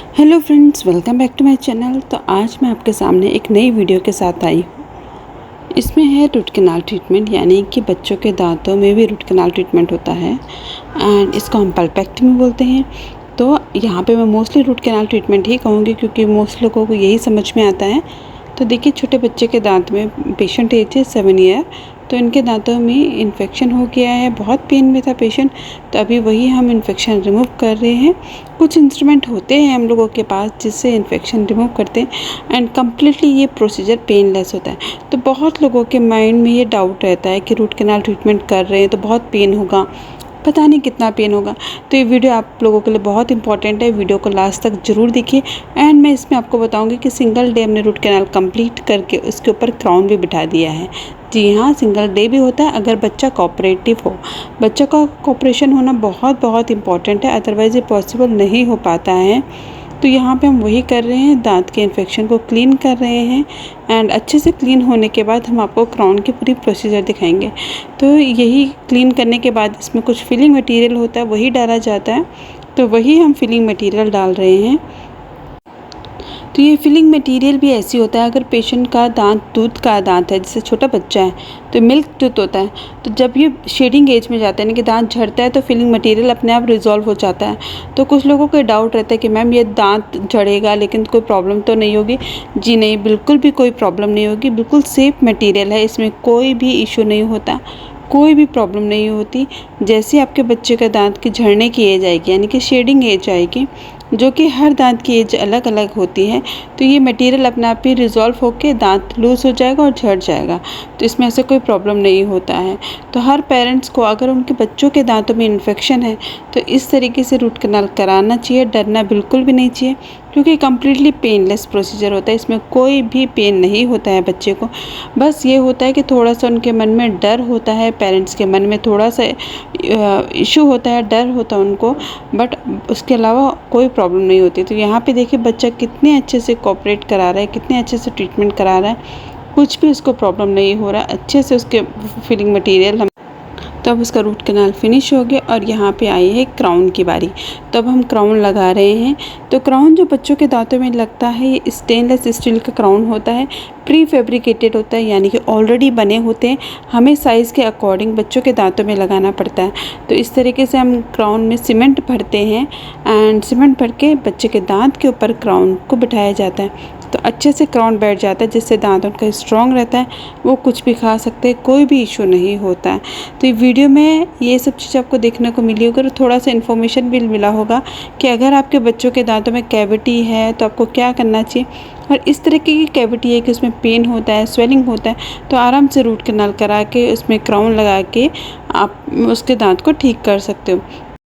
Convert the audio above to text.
Hello friends, welcome back to my channel. तो आज मैं आपके सामने एक नई वीडियो के साथ आई हूँ। इसमें है रूट कैनाल ट्रीटमेंट, यानी कि बच्चों के दांतों में भी रूट कैनाल ट्रीटमेंट होता है एंड इसको हम पल्पेक्टमी बोलते हैं। तो यहाँ पे मैं मोस्टली रूट कैनाल ट्रीटमेंट ही कहूँगी क्योंकि मोस्ट लोगों को यही समझ में आता है। तो देखिए, छोटे बच्चे के दांत में, पेशेंट एज है 7 ईयर, तो इनके दांतों में इन्फेक्शन हो गया है, बहुत पेन में था पेशेंट। तो अभी वही हम इन्फेक्शन रिमूव कर रहे हैं। कुछ इंस्ट्रूमेंट होते हैं हम लोगों के पास जिससे इन्फेक्शन रिमूव करते हैं एंड कम्प्लीटली ये प्रोसीजर पेनलेस होता है। तो बहुत लोगों के माइंड में ये डाउट रहता है कि रूट कैनाल ट्रीटमेंट कर रहे हैं तो बहुत पेन होगा, पता नहीं कितना पेन होगा। तो ये वीडियो आप लोगों के लिए बहुत इंपॉर्टेंट है, वीडियो को लास्ट तक ज़रूर देखिए। एंड मैं इसमें आपको बताऊंगी कि सिंगल डे हमने रूट कैनाल कंप्लीट करके उसके ऊपर क्राउन भी बिठा दिया है। जी हाँ, सिंगल डे भी होता है अगर बच्चा कोऑपरेटिव हो। बच्चा का कोऑपरेशन होना बहुत बहुत इंपॉर्टेंट है, अदरवाइज़ ये पॉसिबल नहीं हो पाता है। तो यहाँ पे हम वही कर रहे हैं, दांत के इन्फेक्शन को क्लीन कर रहे हैं एंड अच्छे से क्लीन होने के बाद हम आपको क्राउन की पूरी प्रोसीजर दिखाएंगे। तो यही क्लीन करने के बाद इसमें कुछ फिलिंग मटेरियल होता है, वही डाला जाता है। तो वही हम फिलिंग मटेरियल डाल रहे हैं। तो ये फिलिंग मटेरियल भी ऐसी होता है, अगर पेशेंट का दांत दूध का दांत है, जैसे छोटा बच्चा है तो मिल्क टूथ होता है, तो जब ये शेडिंग एज में जाता है यानी कि दांत झड़ता है तो फिलिंग मटेरियल अपने आप रिजॉल्व हो जाता है। तो कुछ लोगों को डाउट रहता है कि मैम ये दांत झड़ेगा लेकिन कोई प्रॉब्लम तो नहीं होगी। जी नहीं, बिल्कुल भी कोई प्रॉब्लम नहीं होगी, बिल्कुल सेफ मटेरियल है, इसमें कोई भी इशू नहीं होता, कोई भी प्रॉब्लम नहीं होती। जैसे आपके बच्चे का दांत की झड़ने की एज आएगी यानी कि शेडिंग एज आएगी, जो कि हर दांत की एज अलग अलग होती है, तो ये मटेरियल अपने आप ही रिजॉल्व होकर दांत लूज़ हो जाएगा और झड़ जाएगा। तो इसमें ऐसे कोई प्रॉब्लम नहीं होता है। तो हर पेरेंट्स को अगर उनके बच्चों के दांतों में इन्फेक्शन है तो इस तरीके से रूट कैनाल कराना चाहिए, डरना बिल्कुल भी नहीं चाहिए, क्योंकि कम्प्लीटली पेनलेस प्रोसीजर होता है। इसमें कोई भी पेन नहीं होता है बच्चे को। बस ये होता है कि थोड़ा सा उनके मन में डर होता है, पेरेंट्स के मन में थोड़ा सा इशू होता है, डर होता है उनको, बट उसके अलावा कोई प्रॉब्लम नहीं होती। तो यहाँ पे देखिए बच्चा कितने अच्छे से कोऑपरेट करा रहा है, कितने अच्छे से ट्रीटमेंट करा रहा है, कुछ भी उसको प्रॉब्लम नहीं हो रहा, अच्छे से उसके फिलिंग मटेरियल हम। तो अब उसका रूट कैनाल फिनिश हो गया और यहाँ पे आई है क्राउन की बारी। तो अब हम क्राउन लगा रहे हैं। तो क्राउन जो बच्चों के दांतों में लगता है ये स्टेनलेस स्टील का क्राउन होता है, प्री फैब्रिकेटेड होता है, यानी कि ऑलरेडी बने होते हैं। हमें साइज़ के अकॉर्डिंग बच्चों के दांतों में लगाना पड़ता है। तो इस तरीके से हम क्राउन में सीमेंट भरते हैं एंड सीमेंट भर के बच्चे के दांत के ऊपर क्राउन को बिठाया जाता है। तो अच्छे से क्राउन बैठ जाता है जिससे दांत उनका स्ट्रॉन्ग रहता है, वो कुछ भी खा सकते हैं, कोई भी इशू नहीं होता है। तो ये वीडियो में ये सब चीज़ आपको देखने को मिली होगी और थोड़ा सा इन्फॉर्मेशन भी मिला होगा कि अगर आपके बच्चों के दांतों में कैविटी है तो आपको क्या करना चाहिए। और इस तरीके की कैविटी है कि उसमें पेन होता है, स्वेलिंग होता है, तो आराम से रूट कैनाल करा के उसमें क्राउन लगा के आप उसके दांत को ठीक कर सकते हो।